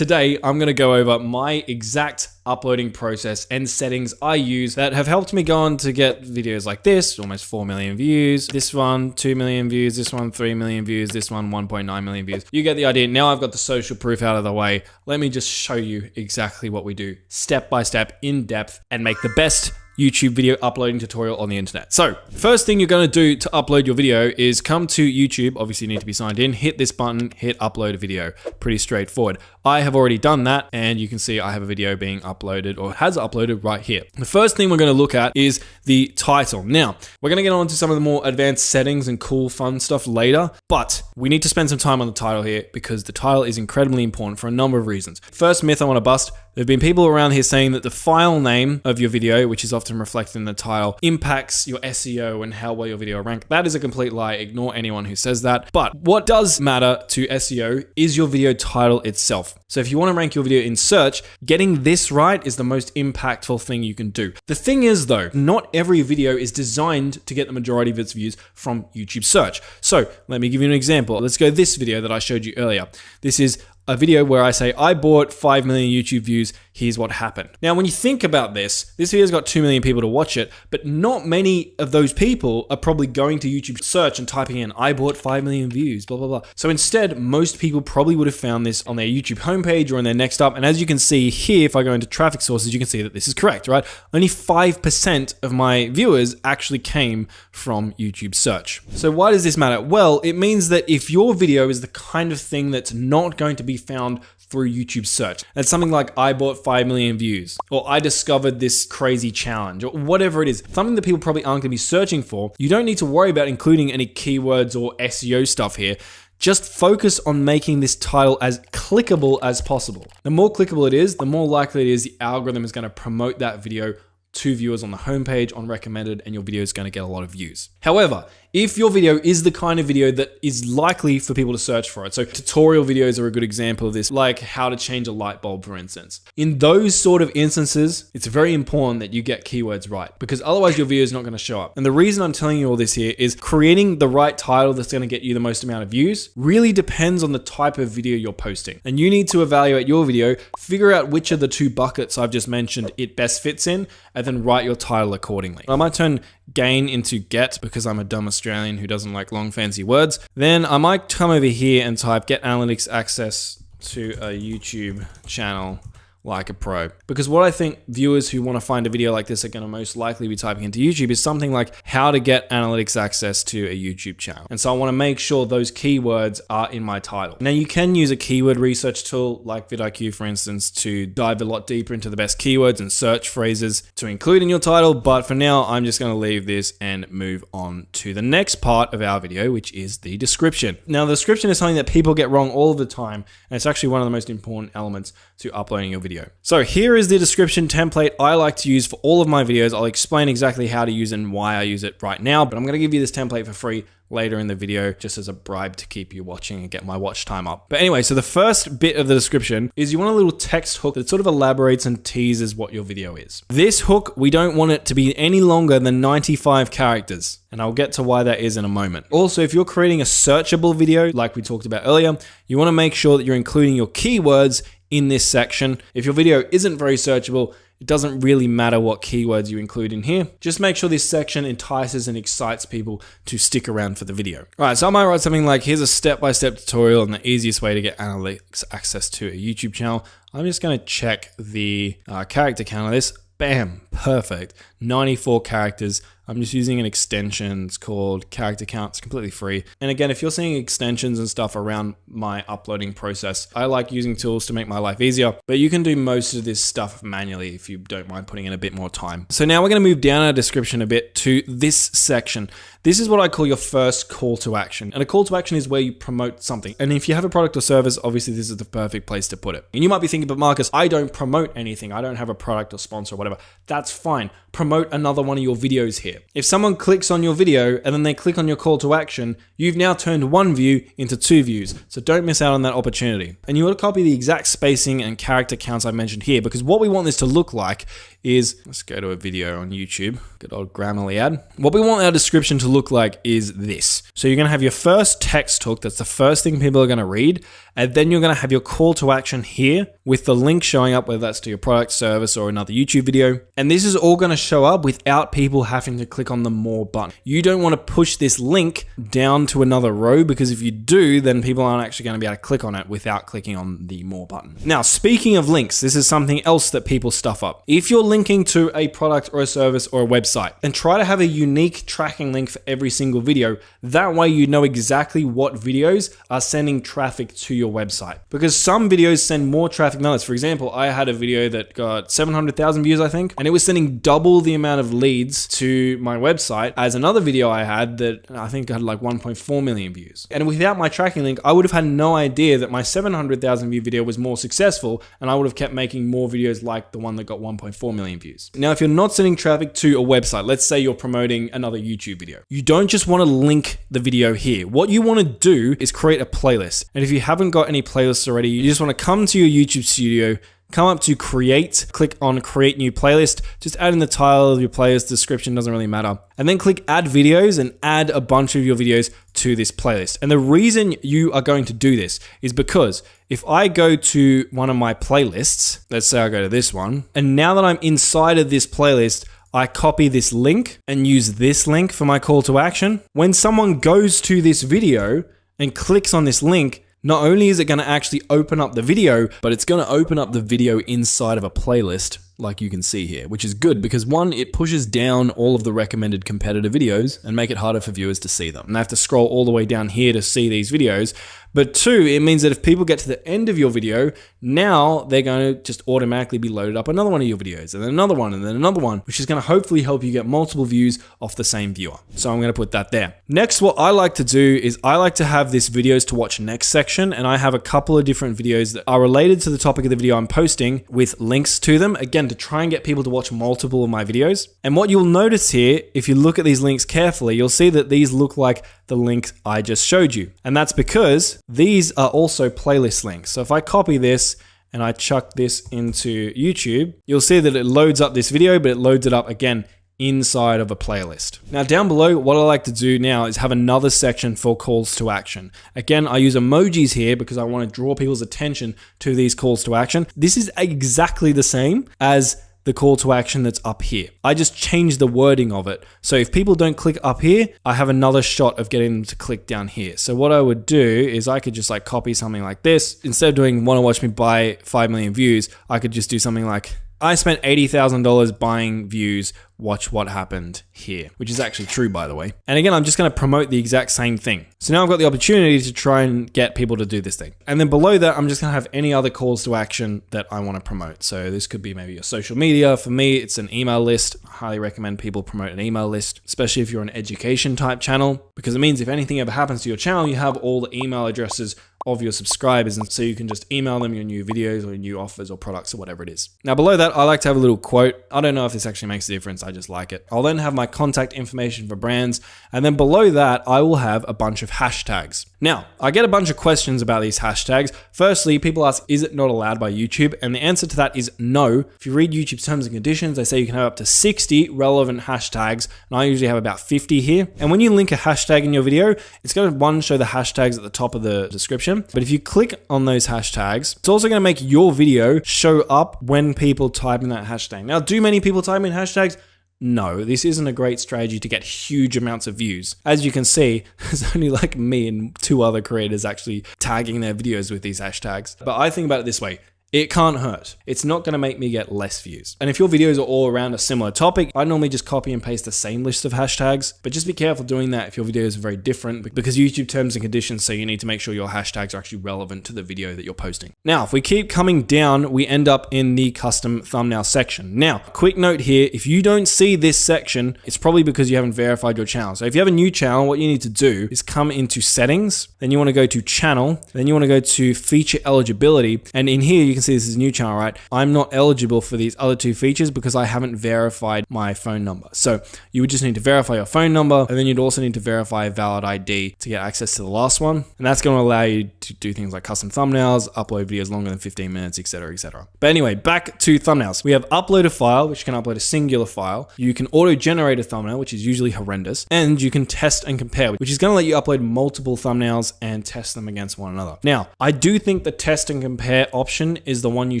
Today, I'm going to go over my exact uploading process and settings I use that have helped me go on to get videos like this, almost 4 million views, this one 2 million views, this one 3 million views, this one 1.9 million views. You get the idea. Now I've got the social proof out of the way. Let me just show you exactly what we do step by step, in depth, and make the best YouTube video uploading tutorial on the internet. So first thing you're going to do to upload your video is come to YouTube. Obviously you need to be signed in, hit this button, hit upload a video. Pretty straightforward. I have already done that and you can see I have a video being uploaded or has uploaded right here. The first thing we're going to look at is the title. Now we're going to get on to some of the more advanced settings and cool fun stuff later, but we need to spend some time on the title here because the title is incredibly important for a number of reasons. First myth I want to bust. There have been people around here saying that the file name of your video, which is often reflected in the title, impacts your SEO and how well your video ranks. That is a complete lie. Ignore anyone who says that. But what does matter to SEO is your video title itself. So if you want to rank your video in search, getting this right is the most impactful thing you can do. The thing is though, not every video is designed to get the majority of its views from YouTube search. So let me give you an example. Let's go this video that I showed you earlier. This is a video where I say, I bought 5 million YouTube views, here's what happened. Now, when you think about this video's got 2 million people to watch it, but not many of those people are probably going to YouTube search and typing in, I bought 5 million views, blah, blah, blah. So instead, most people probably would have found this on their YouTube homepage or in their next up. And as you can see here, if I go into traffic sources, you can see that this is correct, right? Only 5% of my viewers actually came from YouTube search. So why does this matter? Well, it means that if your video is the kind of thing that's not going to be found through YouTube search. That's something like I bought 5 million views, or I discovered this crazy challenge, or whatever it is, something that people probably aren't going to be searching for. You don't need to worry about including any keywords or SEO stuff here. Just focus on making this title as clickable as possible. The more clickable it is, the more likely it is the algorithm is going to promote that video to viewers on the homepage, on recommended, and your video is going to get a lot of views. However, if your video is the kind of video that is likely for people to search for it, so tutorial videos are a good example of this, like how to change a light bulb, for instance. In those sort of instances, it's very important that you get keywords right because otherwise your video is not going to show up. And the reason I'm telling you all this here is creating the right title that's going to get you the most amount of views really depends on the type of video you're posting. And you need to evaluate your video, figure out which of the two buckets I've just mentioned it best fits in, and then write your title accordingly. I might turn gain into get because I'm a dumb Australian who doesn't like long fancy words. Then I might come over here and type get analytics access to a YouTube channel like a pro. Because what I think viewers who want to find a video like this are going to most likely be typing into YouTube is something like how to get analytics access to a YouTube channel. And so I want to make sure those keywords are in my title. Now you can use a keyword research tool like vidIQ, for instance, to dive a lot deeper into the best keywords and search phrases to include in your title. But for now, I'm just going to leave this and move on to the next part of our video, which is the description. Now the description is something that people get wrong all the time. And it's actually one of the most important elements to uploading your video. So here is the description template I like to use for all of my videos. I'll explain exactly how to use it and why I use it right now, but I'm going to give you this template for free later in the video just as a bribe to keep you watching and get my watch time up. But anyway, so the first bit of the description is you want a little text hook that sort of elaborates and teases what your video is. This hook, we don't want it to be any longer than 95 characters. And I'll get to why that is in a moment. Also, if you're creating a searchable video, like we talked about earlier, you want to make sure that you're including your keywords in this section. If your video isn't very searchable, it doesn't really matter what keywords you include in here. Just make sure this section entices and excites people to stick around for the video. All right, so I might write something like, here's a step-by-step tutorial on the easiest way to get analytics access to a YouTube channel. I'm just gonna check the character count of this. Bam, perfect. 94 characters. I'm just using an extension. It's called character count. It's completely free. And again, if you're seeing extensions and stuff around my uploading process, I like using tools to make my life easier, but you can do most of this stuff manually if you don't mind putting in a bit more time. So now we're going to move down our description a bit to this section. This is what I call your first call to action. And a call to action is where you promote something. And if you have a product or service, obviously this is the perfect place to put it. And you might be thinking, but Marcus, I don't promote anything. I don't have a product or sponsor or whatever. That's fine. Promote another one of your videos here. If someone clicks on your video and then they click on your call to action, you've now turned one view into 2 views. So don't miss out on that opportunity. And you want to copy the exact spacing and character counts I mentioned here, because what we want this to look like is, let's go to a video on YouTube, good old Grammarly ad. What we want our description to look like is this. So you're gonna have your first text hook, that's the first thing people are gonna read, and then you're gonna have your call to action here with the link showing up, whether that's to your product, service, or another YouTube video. And this is all gonna show up without people having to click on the more button. You don't wanna push this link down to another row, because if you do, then people aren't actually gonna be able to click on it without clicking on the more button. Now, speaking of links, this is something else that people stuff up. If you're linking to a product or a service or a website, then try to have a unique tracking link for every single video. That way you know exactly what videos are sending traffic to your website, because some videos send more traffic than others. For example, I had a video that got 700,000 views, I think, and it was sending double the amount of leads to my website as another video I had that I think had like 1.4 million views. And without my tracking link, I would have had no idea that my 700,000 view video was more successful, and I would have kept making more videos like the one that got 1.4 million views. Now, if you're not sending traffic to a website, let's say you're promoting another YouTube video, you don't just want to link the video here. What you want to do is create a playlist. And if you haven't got any playlists already, you just want to come to your YouTube studio, come up to create, click on create new playlist, just add in the title of your playlist, description doesn't really matter. And then click add videos and add a bunch of your videos to this playlist. And the reason you are going to do this is because if I go to one of my playlists, let's say I go to this one, and now that I'm inside of this playlist, I copy this link and use this link for my call to action. When someone goes to this video and clicks on this link, not only is it going to actually open up the video, but it's going to open up the video inside of a playlist, like you can see here, which is good because one, it pushes down all of the recommended competitor videos and make it harder for viewers to see them. And they have to scroll all the way down here to see these videos. But two, it means that if people get to the end of your video, now they're going to just automatically be loaded up another one of your videos, and then another one, and then another one, which is going to hopefully help you get multiple views off the same viewer. So I'm going to put that there. Next, what I like to do is I like to have this videos to watch next section, and I have a couple of different videos that are related to the topic of the video I'm posting with links to them, again, to try and get people to watch multiple of my videos. And what you'll notice here, if you look at these links carefully, you'll see that these look like the link I just showed you. And that's because these are also playlist links. So if I copy this and I chuck this into YouTube, you'll see that it loads up this video, but it loads it up again inside of a playlist. Now down below, what I like to do now is have another section for calls to action. Again, I use emojis here because I want to draw people's attention to these calls to action. This is exactly the same as the call to action that's up here. I just changed the wording of it. So if people don't click up here, I have another shot of getting them to click down here. So what I would do is I could just like copy something like this. Instead of doing want to watch me buy 5 million views, I could just do something like, I spent $80,000 buying views, watch what happened here, which is actually true, by the way. And again, I'm just going to promote the exact same thing. So now I've got the opportunity to try and get people to do this thing. And then below that, I'm just going to have any other calls to action that I want to promote. So this could be maybe your social media. For me, it's an email list. I highly recommend people promote an email list, especially if you're an education type channel, because it means if anything ever happens to your channel, you have all the email addresses of your subscribers, and so you can just email them your new videos or your new offers or products or whatever it is. Now below that, I like to have a little quote. I don't know if this actually makes a difference, I just like it. I'll then have my contact information for brands, and then below that, I will have a bunch of hashtags. Now, I get a bunch of questions about these hashtags. Firstly, people ask, is it not allowed by YouTube? And the answer to that is no. If you read YouTube's terms and conditions, they say you can have up to 60 relevant hashtags, and I usually have about 50 here. And when you link a hashtag in your video, it's going to, one, show the hashtags at the top of the description. But if you click on those hashtags, it's also going to make your video show up when people type in that hashtag. Now, do many people type in hashtags? No, this isn't a great strategy to get huge amounts of views. As you can see, there's only like me and 2 other creators actually tagging their videos with these hashtags. But I think about it this way. It can't hurt. It's not going to make me get less views. And if your videos are all around a similar topic, I normally just copy and paste the same list of hashtags, but just be careful doing that if your videos are very different, because YouTube terms and conditions say you need to make sure your hashtags are actually relevant to the video that you're posting. Now, if we keep coming down, we end up in the custom thumbnail section. Now, quick note here, if you don't see this section, it's probably because you haven't verified your channel. So if you have a new channel, what you need to do is come into settings, then you want to go to channel, then you want to go to feature eligibility, and in here you can can see this is a new channel, right? I'm not eligible for these other two features because I haven't verified my phone number. So you would just need to verify your phone number, and then you'd also need to verify a valid ID to get access to the last one. And that's going to allow you to do things like custom thumbnails, upload videos longer than 15 minutes, etc., etc. But anyway, back to thumbnails. We have upload a file, which can upload a singular file. You can auto-generate a thumbnail, which is usually horrendous. And you can test and compare, which is going to let you upload multiple thumbnails and test them against one another. Now, I do think the test and compare option is the one you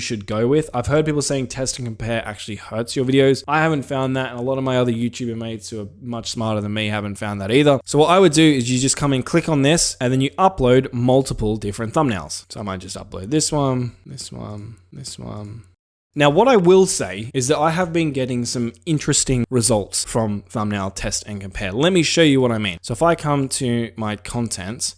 should go with. I've heard people saying test and compare actually hurts your videos. I haven't found that, and a lot of my other YouTuber mates who are much smarter than me haven't found that either. So what I would do is you just come in, click on this, and then you upload multiple different thumbnails. So I might just upload this one, this one, this one. Now, what I will say is that I have been getting some interesting results from thumbnail test and compare. Let me show you what I mean. So if I come to my content,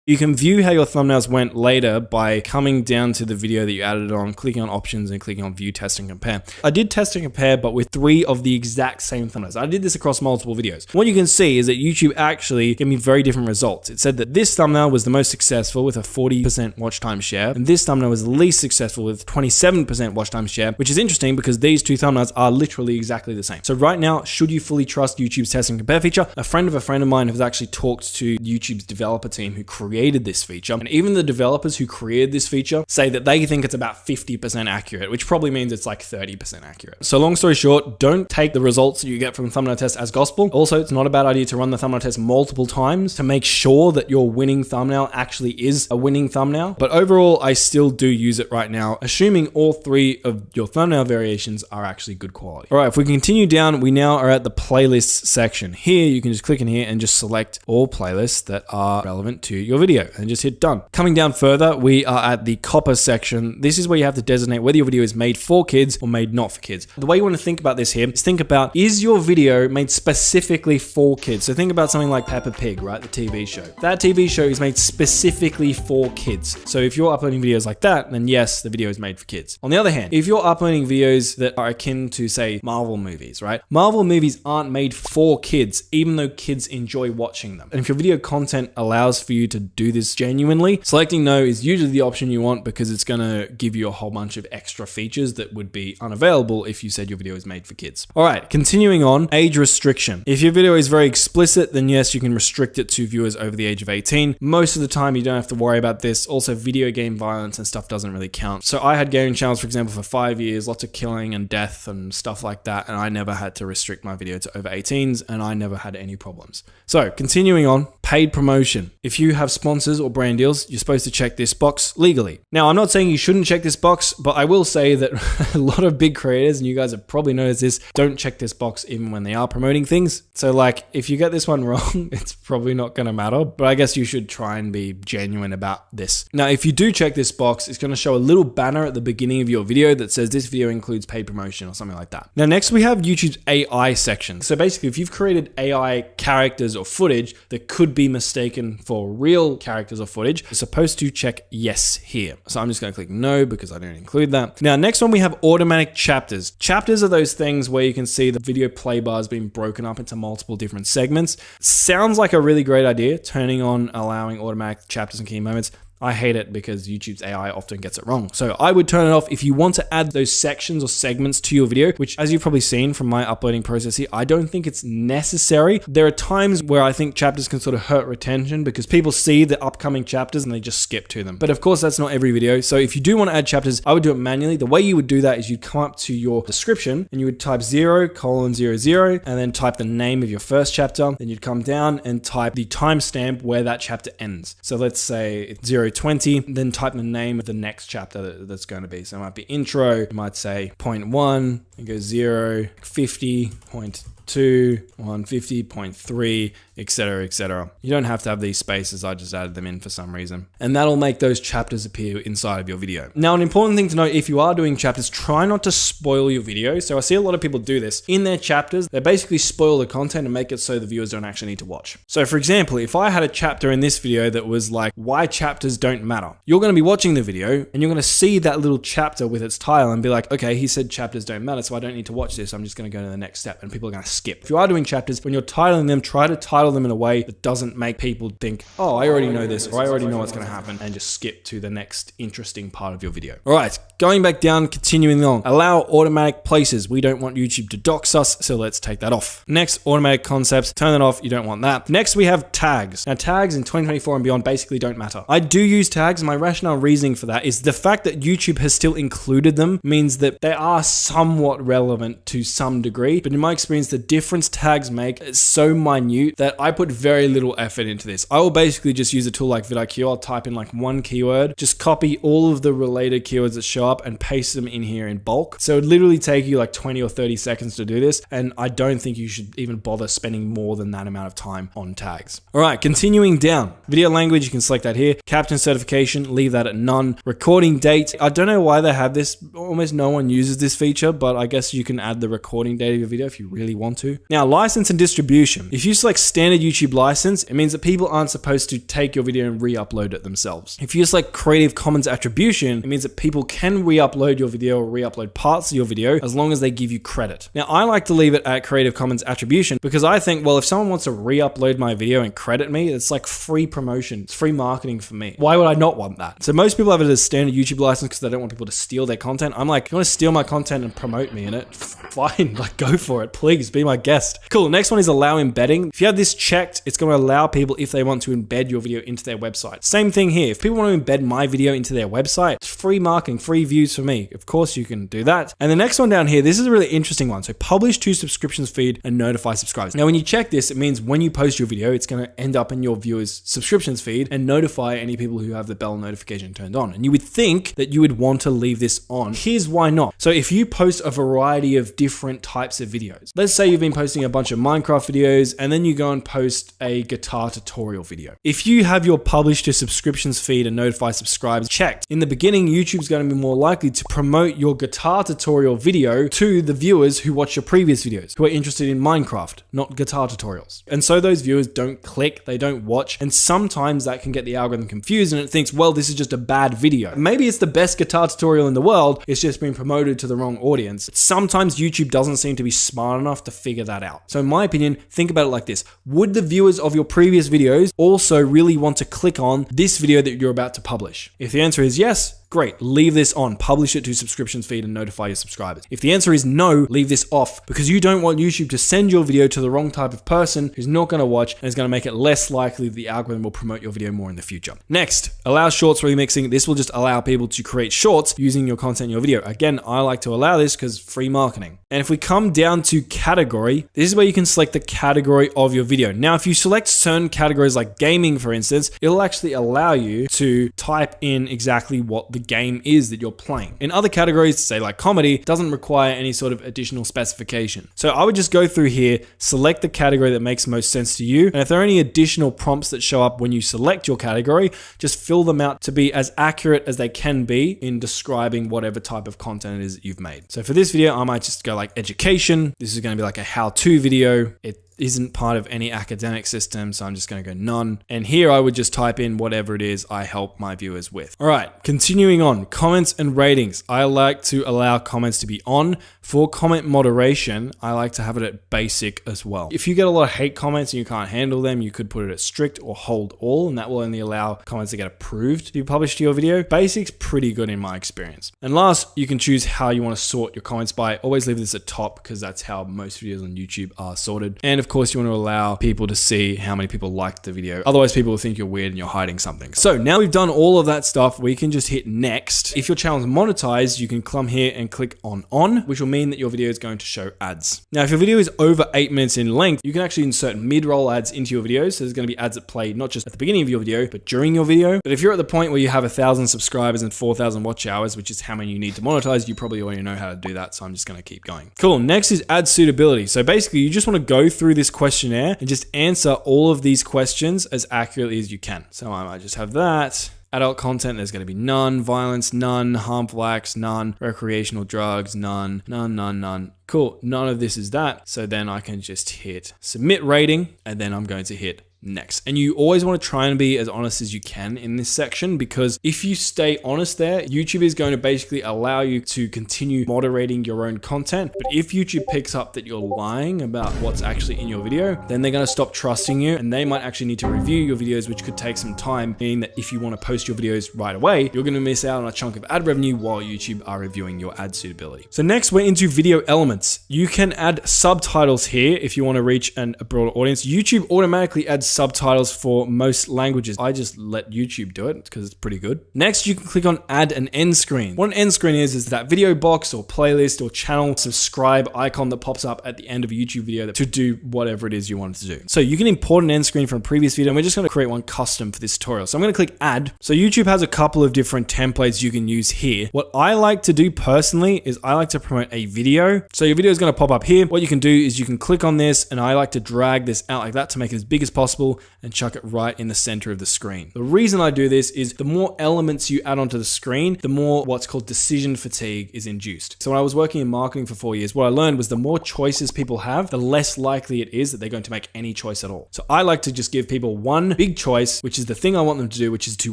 you can view how your thumbnails went later by coming down to the video that you added on, clicking on options and clicking on view, test and compare. I did test and compare, but with 3 of the exact same thumbnails. I did this across multiple videos. What you can see is that YouTube actually gave me very different results. It said that this thumbnail was the most successful with a 40% watch time share, and this thumbnail was the least successful with 27% watch time share, which is interesting because these 2 thumbnails are literally exactly the same. So right now, should you fully trust YouTube's test and compare feature? A friend of mine has actually talked to YouTube's developer team who created this feature, and even the developers who created this feature say that they think it's about 50% accurate, which probably means it's like 30% accurate. So long story short, don't take the results that you get from thumbnail test as gospel. Also, it's not a bad idea to run the thumbnail test multiple times to make sure that your winning thumbnail actually is a winning thumbnail. But overall, I still do use it right now, assuming all 3 of your thumbnail variations are actually good quality. All right, if we continue down, we now are at the playlists section. Here, you can just click in here and just select all playlists that are relevant to your video and just hit done. Coming down further, we are at the copper section. This is where you have to designate whether your video is made for kids or made not for kids. The way you want to think about this here is think about, is your video made specifically for kids? So think about something like Peppa Pig, right? The TV show. That TV show is made specifically for kids. So if you're uploading videos like that, then yes, the video is made for kids. On the other hand, if you're uploading videos that are akin to, say, Marvel movies, right? Marvel movies aren't made for kids, even though kids enjoy watching them. And if your video content allows for you to do this genuinely, selecting no is usually the option you want because it's going to give you a whole bunch of extra features that would be unavailable if you said your video is made for kids. All right, continuing on, age restriction. If your video is very explicit, then yes, you can restrict it to viewers over the age of 18. Most of the time, you don't have to worry about this. Also, video game violence and stuff doesn't really count. So I had gaming channels, for example, for 5 years, lots of killing and death and stuff like that, and I never had to restrict my video to over 18s, and I never had any problems. So continuing on, paid promotion. If you have sponsors or brand deals, you're supposed to check this box legally. Now, I'm not saying you shouldn't check this box, but I will say that a lot of big creators, and you guys have probably noticed this, don't check this box even when they are promoting things. So like, if you get this one wrong, it's probably not going to matter, but I guess you should try and be genuine about this. Now, if you do check this box, it's going to show a little banner at the beginning of your video that says this video includes paid promotion or something like that. Now, next we have YouTube's AI section. So basically, if you've created AI characters or footage that could be mistaken for real characters or footage, you're supposed to check yes here. So I'm just going to click no because I don't include that. Now, next one, we have automatic chapters. Chapters are those things where you can see the video play bar has been broken up into multiple different segments. Sounds like a really great idea, turning on allowing automatic chapters and key moments. I hate it because YouTube's AI often gets it wrong. So I would turn it off if you want to add those sections or segments to your video, which, as you've probably seen from my uploading process here, I don't think it's necessary. There are times where I think chapters can sort of hurt retention because people see the upcoming chapters and they just skip to them. But of course, that's not every video. So if you do want to add chapters, I would do it manually. The way you would do that is you'd come up to your description and you would type 0:00 and then type the name of your first chapter. Then you'd come down and type the timestamp where that chapter ends. So let's say it's 0:20, then type the name of the next chapter that's going to be. So it might be intro, you might say 0.1, and go 0, 50, 0.2, 150, 0.3, etc., etc. You don't have to have these spaces, I just added them in for some reason. And that'll make those chapters appear inside of your video. Now, an important thing to note, if you are doing chapters, try not to spoil your video. So I see a lot of people do this. In their chapters, they basically spoil the content and make it so the viewers don't actually need to watch. So for example, if I had a chapter in this video that was like, why chapters don't matter, you're going to be watching the video and you're going to see that little chapter with its title and be like, okay, he said chapters don't matter, so I don't need to watch this. I'm just going to go to the next step. And people are going to skip. If you are doing chapters, when you're titling them, try to title them in a way that doesn't make people think, oh, I already know this, or I already know what's going to happen, and just skip to the next interesting part of your video. All right, going back down, continuing on. Allow automatic places. We don't want YouTube to dox us, so let's take that off. Next, automatic concepts. Turn that off. You don't want that. Next, we have tags. Now, tags in 2024 and beyond basically don't matter. I do use tags. My rationale reasoning for that is the fact that YouTube has still included them means that they are somewhat relevant to some degree, but in my experience, the difference tags make is so minute that I put very little effort into this. I will basically just use a tool like vidIQ. I'll type in like one keyword, just copy all of the related keywords that show up and paste them in here in bulk. So it would literally take you like 20 or 30 seconds to do this, and I don't think you should even bother spending more than that amount of time on tags. All right, continuing down. Video language, you can select that here. Caption certification, leave that at none. Recording date, I don't know why they have this. Almost no one uses this feature, but I guess you can add the recording date of your video if you really want to. Now, license and distribution. If you select standard YouTube license, it means that people aren't supposed to take your video and re-upload it themselves. If you select Creative Commons attribution, it means that people can re-upload your video or re-upload parts of your video as long as they give you credit. Now, I like to leave it at Creative Commons attribution because I think, well, if someone wants to re-upload my video and credit me, it's like free promotion. It's free marketing for me. Why would I not want that? So most people have it as standard YouTube license because they don't want people to steal their content. I'm like, if you want to steal my content and promote me in it, fine, like go for it. Please be my guest. Cool. Next one is allow embedding. If you have this checked, it's going to allow people if they want to embed your video into their website. Same thing here. If people want to embed my video into their website, it's free marketing, free views for me. Of course you can do that. And the next one down here, this is a really interesting one. So publish to subscriptions feed and notify subscribers. Now, when you check this, it means when you post your video, it's going to end up in your viewers' subscriptions feed and notify any people who have the bell notification turned on. And you would think that you would want to leave this on. Here's why not. So if you post a variety of different types of videos, let's say you've been posting a bunch of Minecraft videos and then you go and post a guitar tutorial video. If you have your publish to subscriptions feed and notify subscribers checked, in the beginning, YouTube's going to be more likely to promote your guitar tutorial video to the viewers who watch your previous videos, who are interested in Minecraft, not guitar tutorials. And so those viewers don't click, they don't watch, and sometimes that can get the algorithm confused and it thinks, well, this is just a bad video. Maybe it's the best guitar tutorial in the world, it's just been promoted to the wrong audience. Sometimes YouTube doesn't seem to be smart enough to figure that out. So in my opinion, think about it like this. Would the viewers of your previous videos also really want to click on this video that you're about to publish? If the answer is yes, great, leave this on, publish it to subscriptions feed and notify your subscribers. If the answer is no, leave this off because you don't want YouTube to send your video to the wrong type of person who's not going to watch and is going to make it less likely that the algorithm will promote your video more in the future. Next, allow shorts remixing. This will just allow people to create shorts using your content in your video. Again, I like to allow this because free marketing. And if we come down to category, this is where you can select the category of your video. Now, if you select certain categories like gaming, for instance, it'll actually allow you to type in exactly what the game is that you're playing. In other categories, say like comedy, doesn't require any sort of additional specification. So I would just go through here, select the category that makes most sense to you. And if there are any additional prompts that show up when you select your category, just fill them out to be as accurate as they can be in describing whatever type of content it is that you've made. So for this video, I might just go like education. This is going to be like a how-to video. It isn't part of any academic system, so I'm just going to go none. And here I would just type in whatever it is I help my viewers with. All right, continuing on, comments and ratings. I like to allow comments to be on. For comment moderation, I like to have it at basic as well. If you get a lot of hate comments and you can't handle them, you could put it at strict or hold all, and that will only allow comments to get approved to be published to your video. Basic's pretty good in my experience. And last, you can choose how you want to sort your comments by. Always leave this at top because that's how most videos on YouTube are sorted. And of course, you want to allow people to see how many people liked the video. Otherwise, people will think you're weird and you're hiding something. So now we've done all of that stuff, we can just hit next. If your channel is monetized, you can come here and click on, which will mean that your video is going to show ads. Now, if your video is over 8 minutes in length, you can actually insert mid-roll ads into your videos. So there's going to be ads that play not just at the beginning of your video, but during your video. But if you're at the point where you have 1,000 subscribers and 4,000 watch hours, which is how many you need to monetize, you probably already know how to do that. So I'm just going to keep going. Cool. Next is ad suitability. So basically, you just want to go through this questionnaire and just answer all of these questions as accurately as you can. So I might just have that. Adult content, there's going to be none. Violence, none. Harmful acts, none. Recreational drugs, none. None. Cool. None of this is that. So then I can just hit submit rating and then I'm going to hit next. And you always want to try and be as honest as you can in this section, because if you stay honest there, YouTube is going to basically allow you to continue moderating your own content. But if YouTube picks up that you're lying about what's actually in your video, then they're going to stop trusting you, and they might actually need to review your videos, which could take some time, meaning that if you want to post your videos right away, you're going to miss out on a chunk of ad revenue while YouTube are reviewing your ad suitability. So next, we're into video elements. You can add subtitles here if you want to reach a broader audience. YouTube automatically adds subtitles for most languages. I just let YouTube do it because it's pretty good. Next, you can click on add an end screen. What an end screen is that video box or playlist or channel subscribe icon that pops up at the end of a YouTube video to do whatever it is you want it to do. So you can import an end screen from a previous video, and we're just going to create one custom for this tutorial. So I'm going to click add. So YouTube has a couple of different templates you can use here. What I like to do personally is I like to promote a video. So your video is going to pop up here. What you can do is you can click on this, and I like to drag this out like that to make it as big as possible and chuck it right in the center of the screen. The reason I do this is the more elements you add onto the screen, the more what's called decision fatigue is induced. So when I was working in marketing for 4 years, what I learned was the more choices people have, the less likely it is that they're going to make any choice at all. So I like to just give people one big choice, which is the thing I want them to do, which is to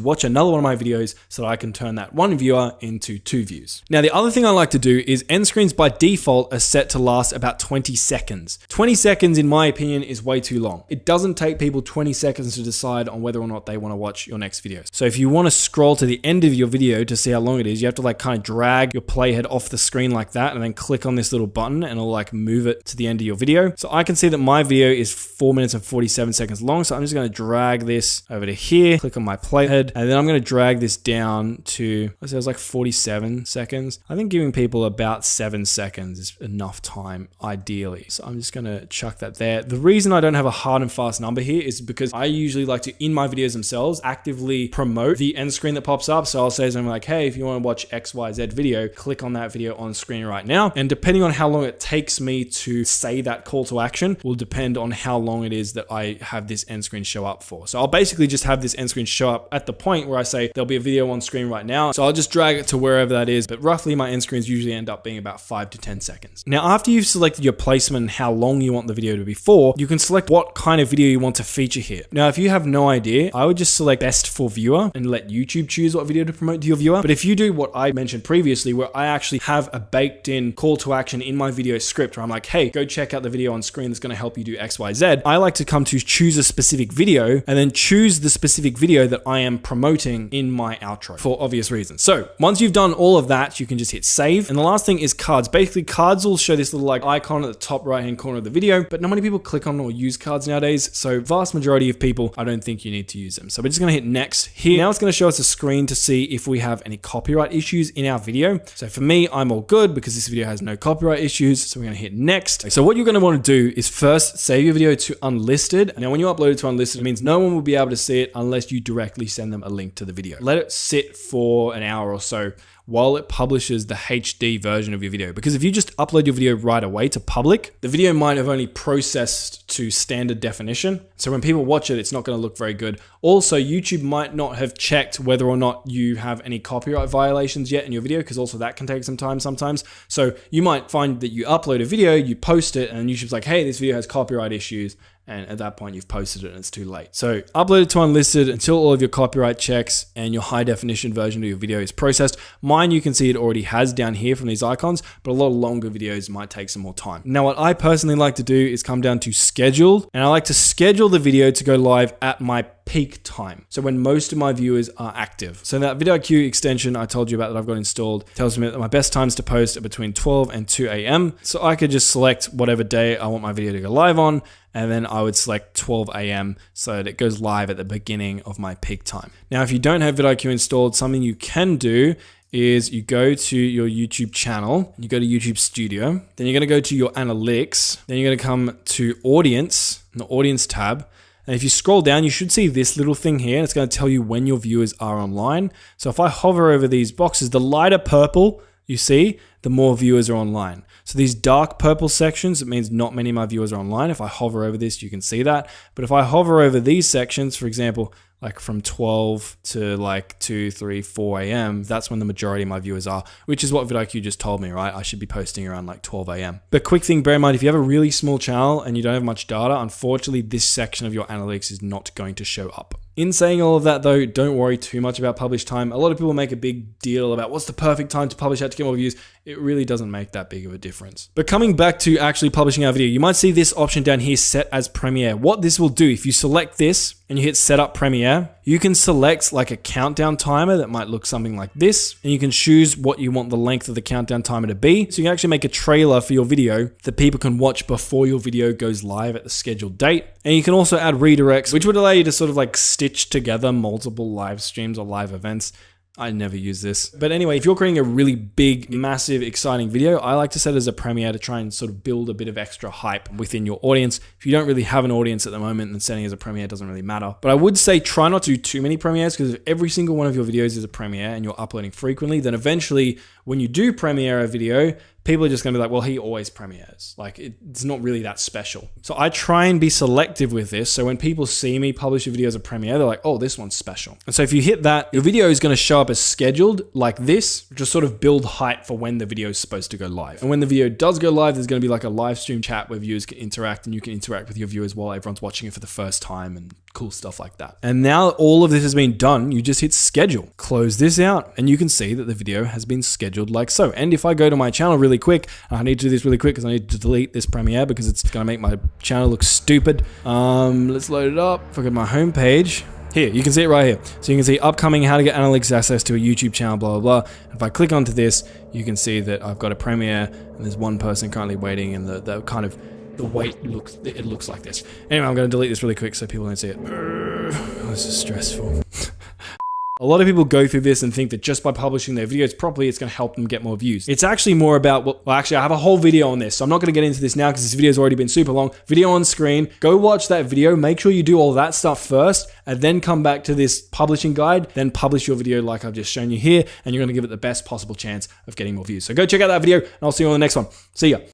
watch another one of my videos so that I can turn that one viewer into 2 views. Now, the other thing I like to do is end screens by default are set to last about 20 seconds. 20 seconds, in my opinion, is way too long. It doesn't take people 20 seconds to decide on whether or not they want to watch your next video. So if you want to scroll to the end of your video to see how long it is, you have to like kind of drag your playhead off the screen like that, and then click on this little button and it'll like move it to the end of your video. So I can see that my video is 4 minutes and 47 seconds long. So I'm just going to drag this over to here, click on my playhead, and then I'm going to drag this down to, let's say it was like 47 seconds. I think giving people about 7 seconds is enough time, ideally. So I'm just going to chuck that there. The reason I don't have a hard and fast number here is because I usually like to, in my videos themselves, actively promote the end screen that pops up. So I'll say something like, hey, if you want to watch XYZ video, click on that video on screen right now. And depending on how long it takes me to say that call to action will depend on how long it is that I have this end screen show up for. So I'll basically just have this end screen show up at the point where I say there'll be a video on screen right now. So I'll just drag it to wherever that is. But roughly my end screens usually end up being about 5 to 10 seconds. Now, after you've selected your placement and how long you want the video to be for, you can select what kind of video you want to feature here. Now, if you have no idea, I would just select best for viewer and let YouTube choose what video to promote to your viewer. But if you do what I mentioned previously, where I actually have a baked in call to action in my video script where I'm like, hey, go check out the video on screen that's going to help you do XYZ. I like to come to choose a specific video and then choose the specific video that I am promoting in my outro for obvious reasons. So once you've done all of that, you can just hit save. And the last thing is cards. Basically, cards will show this little like icon at the top right hand corner of the video, but not many people click on or use cards nowadays. So vast majority of people, I don't think you need to use them. So we're just going to hit next here. Now it's going to show us a screen to see if we have any copyright issues in our video. So for me, I'm all good because this video has no copyright issues. So we're going to hit next. So what you're going to want to do is first save your video to unlisted. Now, when you upload it to unlisted, it means no one will be able to see it unless you directly send them a link to the video. Let it sit for an hour or so while it publishes the HD version of your video. Because if you just upload your video right away to public, the video might have only processed to standard definition. So when people watch it, it's not going to look very good. Also, YouTube might not have checked whether or not you have any copyright violations yet in your video, because also that can take some time sometimes. So you might find that you upload a video, you post it, and YouTube's like, hey, this video has copyright issues. And at that point, you've posted it and it's too late. So upload it to unlisted until all of your copyright checks and your high definition version of your video is processed. Mine, you can see it already has down here from these icons, but a lot of longer videos might take some more time. Now, what I personally like to do is come down to schedule, and I like to schedule the video to go live at my peak time. So when most of my viewers are active. So that vidIQ extension I told you about that I've got installed tells me that my best times to post are between 12 and 2 a.m. So I could just select whatever day I want my video to go live on, and then I would select 12 a.m. so that it goes live at the beginning of my peak time. Now, if you don't have vidIQ installed, something you can do is you go to your YouTube channel, you go to YouTube Studio, then you're going to go to your analytics, then you're going to come to audience, the audience tab. And if you scroll down, you should see this little thing here. It's going to tell you when your viewers are online. So if I hover over these boxes, the lighter purple you see, the more viewers are online. So these dark purple sections, it means not many of my viewers are online. If I hover over this, you can see that. But if I hover over these sections, for example, like from 12 to like 2, 3, 4 a.m., that's when the majority of my viewers are, which is what vidIQ just told me, right? I should be posting around like 12 a.m. But quick thing, bear in mind, if you have a really small channel and you don't have much data, unfortunately, this section of your analytics is not going to show up. In saying all of that though, don't worry too much about publish time. A lot of people make a big deal about what's the perfect time to publish out to get more views. It really doesn't make that big of a difference. But coming back to actually publishing our video, you might see this option down here set as Premiere. What this will do, if you select this and you hit set up Premiere, you can select like a countdown timer that might look something like this, and you can choose what you want the length of the countdown timer to be. So you can actually make a trailer for your video that people can watch before your video goes live at the scheduled date. And you can also add redirects, which would allow you to sort of like stitch together multiple live streams or live events. I never use this. But anyway, if you're creating a really big, massive, exciting video, I like to set it as a premiere to try and sort of build a bit of extra hype within your audience. If you don't really have an audience at the moment, then setting as a premiere doesn't really matter. But I would say try not to do too many premieres, because if every single one of your videos is a premiere and you're uploading frequently, then eventually when you do premiere a video, people are just gonna be like, well, he always premieres. Like, it's not really that special. So I try and be selective with this. So when people see me publish a video as a premiere, they're like, oh, this one's special. And so if you hit that, your video is gonna show up as scheduled like this, just sort of build hype for when the video is supposed to go live. And when the video does go live, there's gonna be like a live stream chat where viewers can interact, and you can interact with your viewers while everyone's watching it for the first time and cool stuff like that. And now all of this has been done, you just hit schedule. Close this out, and you can see that the video has been scheduled like so. And if I go to my channel really quick, I need to do this really quick because I need to delete this premiere because it's gonna make my channel look stupid. Let's load it up. If I go to my homepage, here, you can see it right here. So you can see upcoming, how to get analytics access to a YouTube channel, blah, blah, blah. If I click onto this, you can see that I've got a premiere and there's one person currently waiting, and the kind of, the wait looks, it looks like this. Anyway, I'm gonna delete this really quick so people don't see it. Oh, this is stressful. A lot of people go through this and think that just by publishing their videos properly, it's going to help them get more views. It's actually more about, well, actually, I have a whole video on this, so I'm not going to get into this now because this video's already been super long. Video on screen. Go watch that video. Make sure you do all that stuff first, and then come back to this publishing guide. Then publish your video like I've just shown you here, and you're going to give it the best possible chance of getting more views. So go check out that video, and I'll see you on the next one. See ya.